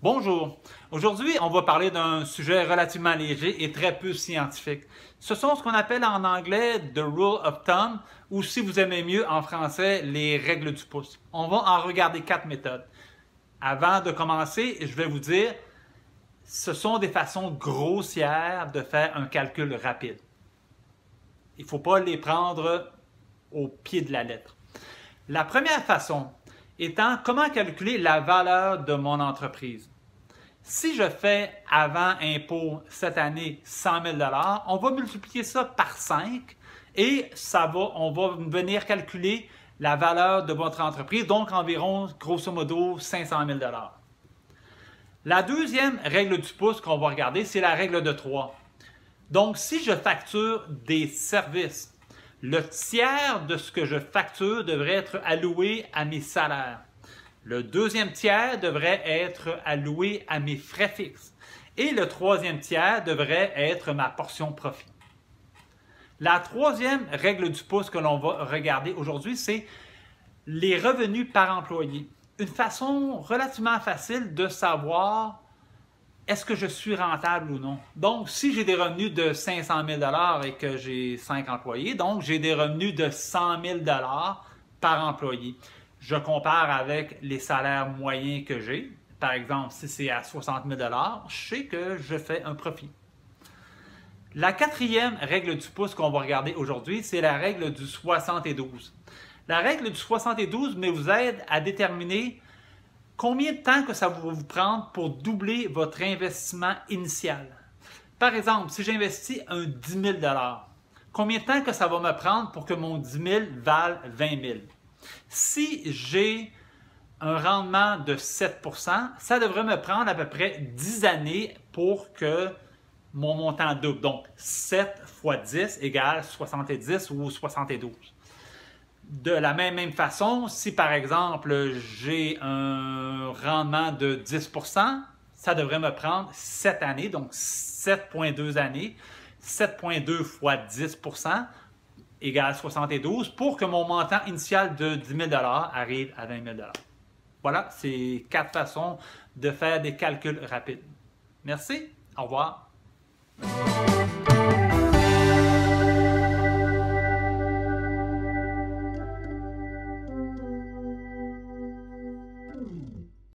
Bonjour. Aujourd'hui, on va parler d'un sujet relativement léger et très peu scientifique. Ce sont ce qu'on appelle en anglais « the rule of thumb » ou si vous aimez mieux en français, les règles du pouce. On va en regarder 4 méthodes. Avant de commencer, je vais vous dire, ce sont des façons grossières de faire un calcul rapide. Il ne faut pas les prendre au pied de la lettre. La première façon étant comment calculer la valeur de mon entreprise. Si je fais avant impôt cette année 100 000 $, on va multiplier ça par 5 et on va venir calculer la valeur de votre entreprise, donc environ, grosso modo, 500 000 $. La deuxième règle du pouce qu'on va regarder, c'est la règle de 3. Donc, si je facture des services, le tiers de ce que je facture devrait être alloué à mes salaires. Le deuxième tiers devrait être alloué à mes frais fixes. Et le troisième tiers devrait être ma portion profit. La troisième règle du pouce que l'on va regarder aujourd'hui, c'est les revenus par employé. Une façon relativement facile de savoir est-ce que je suis rentable ou non. Donc, si j'ai des revenus de 500 000 $ et que j'ai 5 employés, donc j'ai des revenus de 100 000 $ par employé. Je compare avec les salaires moyens que j'ai. Par exemple, si c'est à 60 000 $, je sais que je fais un profit. La quatrième règle du pouce qu'on va regarder aujourd'hui, c'est la règle du 72. La règle du 72 vous aide à déterminer combien de temps que ça va vous prendre pour doubler votre investissement initial. Par exemple, si j'investis un 10 000 $, combien de temps que ça va me prendre pour que mon 10 000 vale 20 000? Si j'ai un rendement de 7 %, ça devrait me prendre à peu près 10 années pour que mon montant double. Donc, 7 fois 10 égale 70 ou 72. De la même façon, si par exemple j'ai un rendement de 10 %, ça devrait me prendre 7 années, donc 7,2 années. 7,2 fois 10 % égale 72 pour que mon montant initial de 10 000 $ arrive à 20 000 $. Voilà, c'est 4 façons de faire des calculs rapides. Merci, au revoir.